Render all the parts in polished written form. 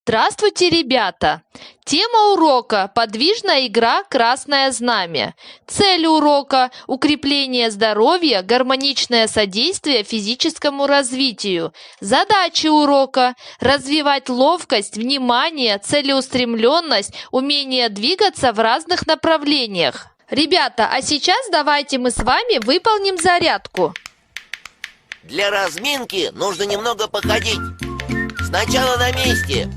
Здравствуйте, ребята! Тема урока – подвижная игра «Красное знамя». Цель урока – укрепление здоровья, гармоничное содействие физическому развитию. Задачи урока – развивать ловкость, внимание, целеустремленность, умение двигаться в разных направлениях. Ребята, а сейчас давайте мы с вами выполним зарядку. Для разминки нужно немного походить. Сначала на месте.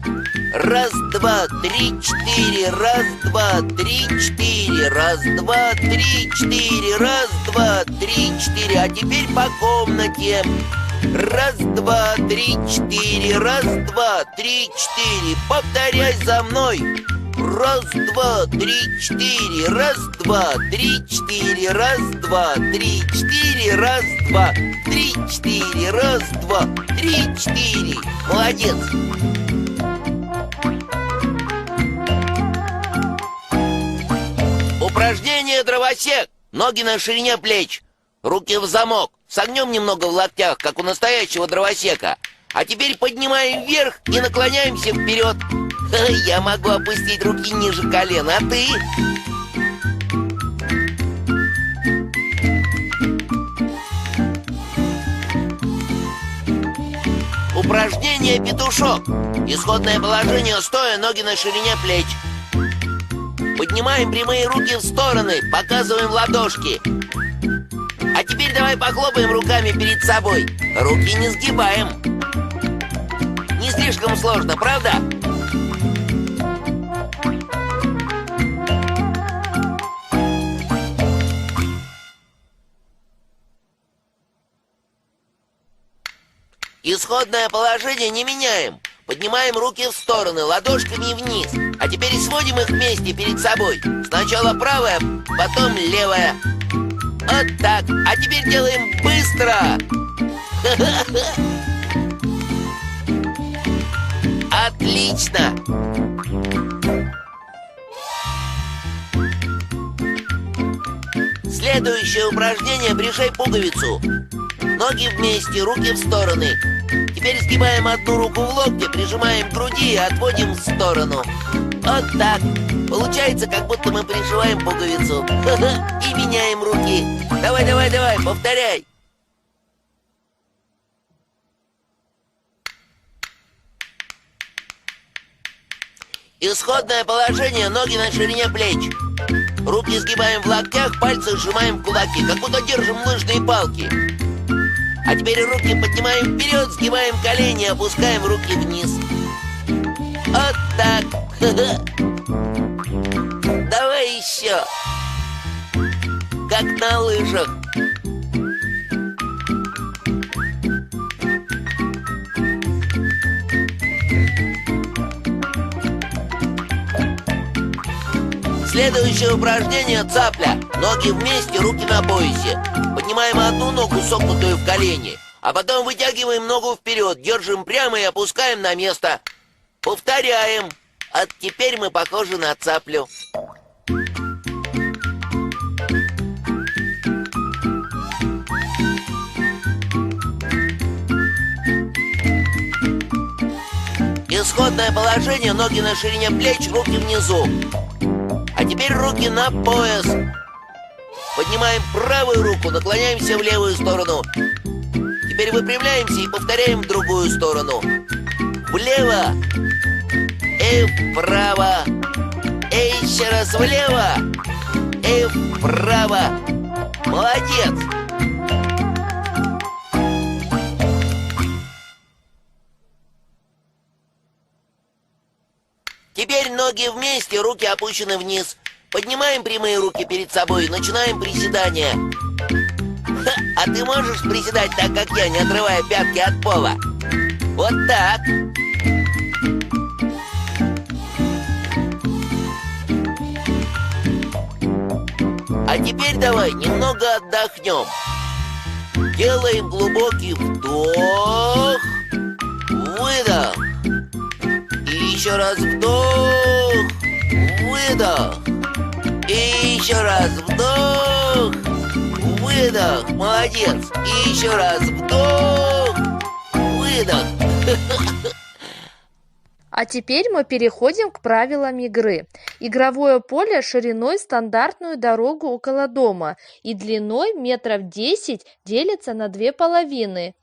Раз, два, три, четыре. Раз, два, три, четыре. Раз, два, три, четыре. Раз, два, три, четыре. А теперь по комнате. Раз, два, три, четыре. Раз, два, три, четыре. Повторяй за мной. Раз, два, три, четыре. Раз, два, три, четыре. Раз, два, три, четыре. Раз, два, три, четыре. Раз, два, три, четыре. Молодец! Упражнение дровосек. Ноги на ширине плеч. Руки в замок. Согнем немного в локтях, как у настоящего дровосека. А теперь поднимаем вверх и наклоняемся вперед. Я могу опустить руки ниже колен, а ты? Упражнение петушок. Исходное положение стоя, ноги на ширине плеч. Поднимаем прямые руки в стороны, показываем ладошки. А теперь давай похлопаем руками перед собой. Руки не сгибаем. Не слишком сложно, правда? Исходное положение не меняем. Поднимаем руки в стороны, ладошками вниз. А теперь сводим их вместе перед собой. Сначала правая, потом левая. Вот так. А теперь делаем быстро. Отлично. Следующее упражнение: пришей пуговицу. Ноги вместе, руки в стороны. Теперь сгибаем одну руку в локте, прижимаем к груди и отводим в сторону. Вот так. Получается, как будто мы пришиваем пуговицу. И меняем руки. Давай, давай, давай, повторяй. Исходное положение: ноги на ширине плеч. Руки сгибаем в локтях, пальцы сжимаем в кулаки, как будто держим лыжные палки. А теперь руки поднимаем вперед, сгибаем колени, опускаем руки вниз. Вот так. Давай еще. Как на лыжах. Следующее упражнение — цапля. Ноги вместе, руки на поясе. Поднимаем одну ногу, согнутую в колени, а потом вытягиваем ногу вперед, держим прямо и опускаем на место. Повторяем. А теперь мы похожи на цаплю. Исходное положение: ноги на ширине плеч, руки внизу. А теперь руки на пояс. Поднимаем правую руку, наклоняемся в левую сторону. Теперь выпрямляемся и повторяем в другую сторону. Влево и вправо. И еще раз влево и вправо. Молодец! Теперь ноги вместе, руки опущены вниз. Поднимаем прямые руки перед собой и начинаем приседания. А ты можешь приседать так, как я, не отрывая пятки от пола? Вот так. А теперь давай немного отдохнем. Делаем глубокий вдох, выдох. И еще раз вдох, выдох. И еще раз вдох, выдох. Молодец. И еще раз вдох, выдох. А теперь мы переходим к правилам игры. Игровое поле шириной стандартную дорогу около дома и длиной метров 10 делится на две половины.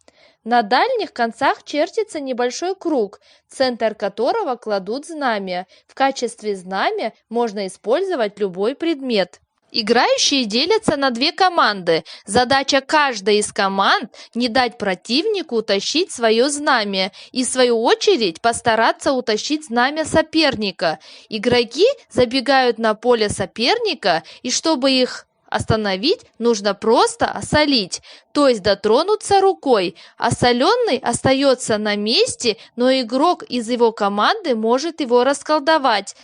На дальних концах чертится небольшой круг, в центр которого кладут знамя. В качестве знамя можно использовать любой предмет. Играющие делятся на две команды. Задача каждой из команд – не дать противнику утащить свое знамя и, в свою очередь, постараться утащить знамя соперника. Игроки забегают на поле соперника, и чтобы их остановить, нужно просто осолить, то есть дотронуться рукой. Осоленный остается на месте, но игрок из его команды может его расколдовать.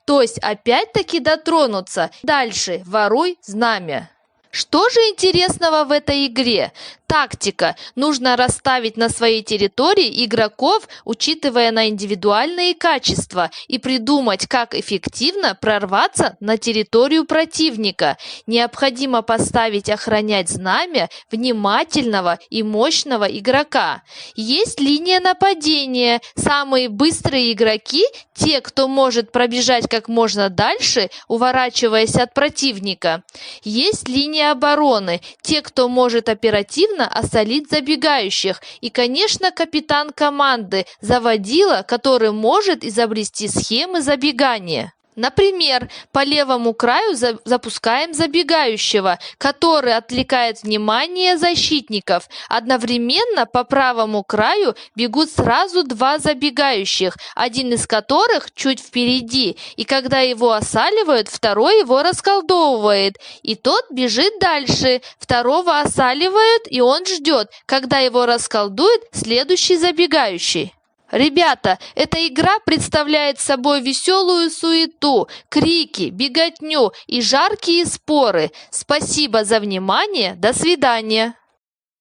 То есть опять-таки дотронуться. Дальше воруй знамя. Что же интересного в этой игре? Тактика. Нужно расставить на своей территории игроков, учитывая на индивидуальные качества, и придумать, как эффективно прорваться на территорию противника. Необходимо поставить охранять знамя внимательного и мощного игрока. Есть линия нападения. Самые быстрые игроки – те, кто может пробежать как можно дальше, уворачиваясь от противника. Есть линия обороны. Те, кто может оперативно осолить забегающих. И, конечно, капитан команды, заводила, который может изобрести схемы забегания. Например, по левому краю запускаем забегающего, который отвлекает внимание защитников. Одновременно по правому краю бегут сразу два забегающих, один из которых чуть впереди, и когда его осаливают, второй его расколдовывает, и тот бежит дальше. Второго осаливают, и он ждет, когда его расколдует следующий забегающий. Ребята, эта игра представляет собой веселую суету, крики, беготню и жаркие споры. Спасибо за внимание, до свидания.